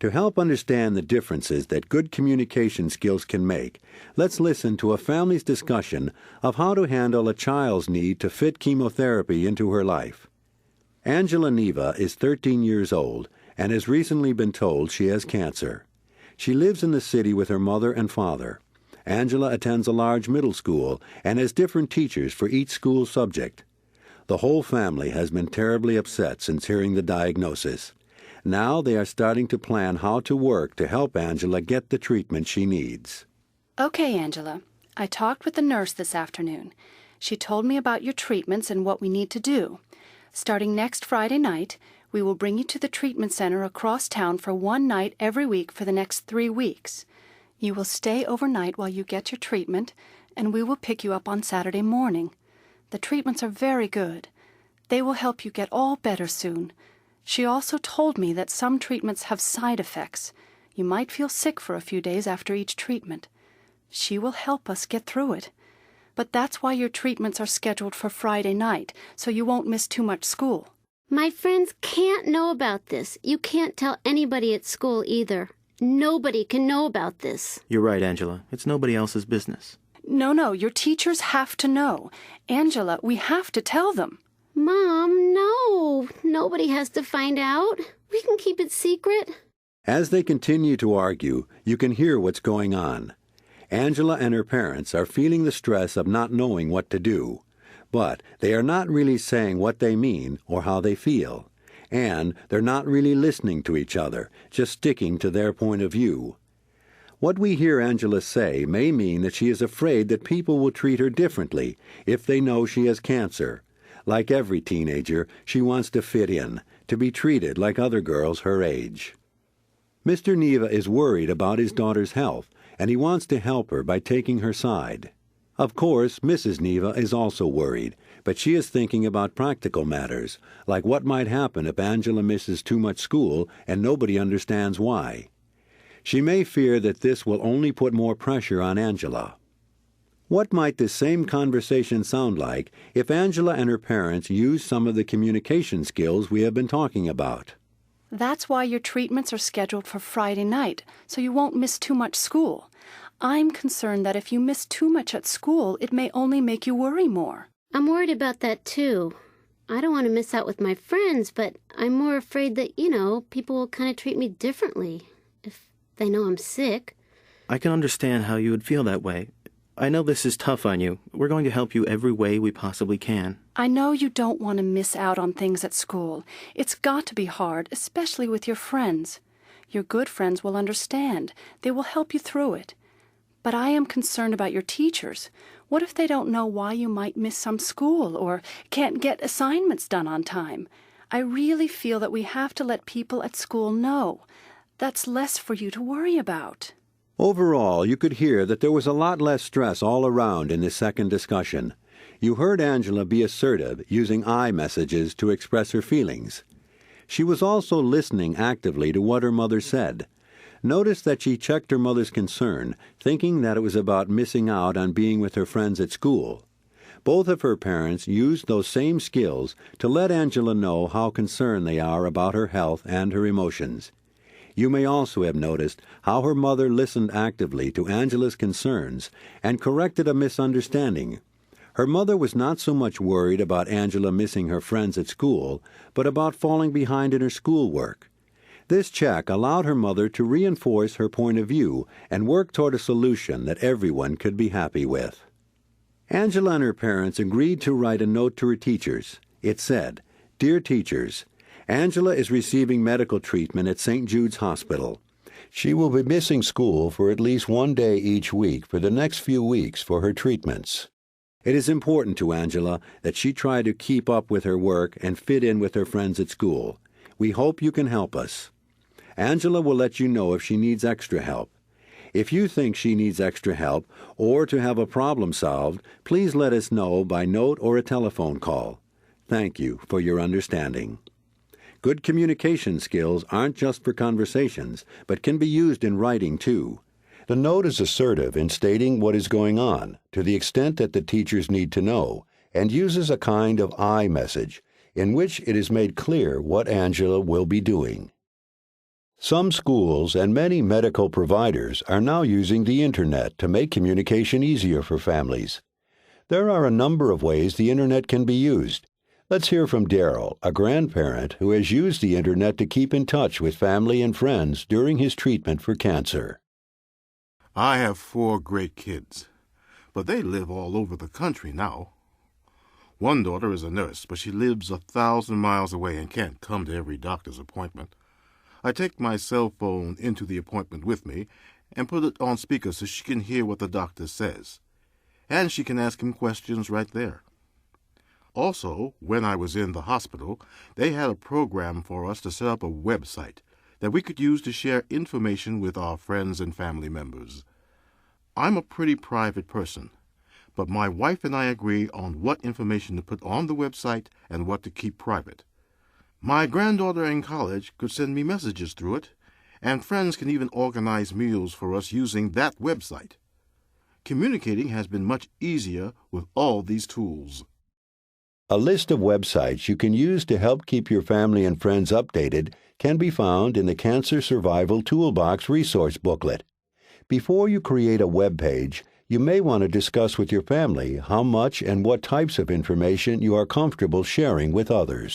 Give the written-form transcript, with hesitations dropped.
To help understand the differences that good communication skills can make, let's listen to a family's discussion of how to handle a child's need to fit chemotherapy into her life. Angela Neva is 13 years old and has recently been told she has cancer. She lives in the city with her mother and father. Angela attends a large middle school and has different teachers for each school subject. The whole family has been terribly upset since hearing the diagnosis. Now they are starting to plan how to work to help Angela get the treatment she needs. Okay, Angela. I talked with the nurse this afternoon. She told me about your treatments and what we need to do. Starting next Friday night, we will bring you to the treatment center across town for one night every week for the next 3 weeks. You will stay overnight while you get your treatment, and we will pick you up on Saturday morning. The treatments are very good. They will help you get all better soon. She also told me that some treatments have side effects. You might feel sick for a few days after each treatment. She will help us get through it. But that's why your treatments are scheduled for Friday night, so you won't miss too much school. My friends can't know about this. You can't tell anybody at school either. Nobody can know about this. You're right, Angela. It's nobody else's business. No, your teachers have to know. Angela, we have to tell them. Mom, no. Nobody has to find out. We can keep it secret. As they continue to argue, you can hear what's going on. Angela and her parents are feeling the stress of not knowing what to do, but they are not really saying what they mean or how they feel, and they're not really listening to each other, just sticking to their point of view. What we hear Angela say may mean that she is afraid that people will treat her differently if they know she has cancer. Like every teenager, she wants to fit in, to be treated like other girls her age. Mr. Neva is worried about his daughter's health, and he wants to help her by taking her side. Of course, Mrs. Neva is also worried, but she is thinking about practical matters, like what might happen if Angela misses too much school and nobody understands why. She may fear that this will only put more pressure on Angela. What might this same conversation sound like if Angela and her parents used some of the communication skills we have been talking about? That's why your treatments are scheduled for Friday night, so you won't miss too much school. I'm concerned that if you miss too much at school, it may only make you worry more. I'm worried about that, too. I don't want to miss out with my friends, but I'm more afraid that, people will kind of treat me differently if they know I'm sick. I can understand how you would feel that way. I know this is tough on you. We're going to help you every way we possibly can. I know you don't want to miss out on things at school. It's got to be hard, especially with your friends. Your good friends will understand. They will help you through it. But I am concerned about your teachers. What if they don't know why you might miss some school or can't get assignments done on time? I really feel that we have to let people at school know. That's less for you to worry about. Overall, you could hear that there was a lot less stress all around in this second discussion. You heard Angela be assertive, using I messages to express her feelings. She was also listening actively to what her mother said. Notice that she checked her mother's concern, thinking that it was about missing out on being with her friends at school. Both of her parents used those same skills to let Angela know how concerned they are about her health and her emotions. You may also have noticed how her mother listened actively to Angela's concerns and corrected a misunderstanding. Her mother was not so much worried about Angela missing her friends at school, but about falling behind in her schoolwork. This check allowed her mother to reinforce her point of view and work toward a solution that everyone could be happy with. Angela and her parents agreed to write a note to her teachers. It said, "Dear teachers, Angela is receiving medical treatment at St. Jude's Hospital. She will be missing school for at least one day each week for the next few weeks for her treatments. It is important to Angela that she try to keep up with her work and fit in with her friends at school. We hope you can help us. Angela will let you know if she needs extra help. If you think she needs extra help or to have a problem solved, please let us know by note or a telephone call. Thank you for your understanding." Good communication skills aren't just for conversations, but can be used in writing too. The note is assertive in stating what is going on, to the extent that the teachers need to know, and uses a kind of I message, in which it is made clear what Angela will be doing. Some schools and many medical providers are now using the Internet to make communication easier for families. There are a number of ways the Internet can be used. Let's hear from Daryl, a grandparent who has used the Internet to keep in touch with family and friends during his treatment for cancer. I have 4 great kids, but they live all over the country now. One daughter is a nurse, but she lives 1,000 miles away and can't come to every doctor's appointment. I take my cell phone into the appointment with me and put it on speaker so she can hear what the doctor says. And she can ask him questions right there. Also, when I was in the hospital, they had a program for us to set up a website that we could use to share information with our friends and family members. I'm a pretty private person, but my wife and I agree on what information to put on the website and what to keep private. My granddaughter in college could send me messages through it, and friends can even organize meals for us using that website. Communicating has been much easier with all these tools. A list of websites you can use to help keep your family and friends updated can be found in the Cancer Survival Toolbox resource booklet. Before you create a web page, you may want to discuss with your family how much and what types of information you are comfortable sharing with others.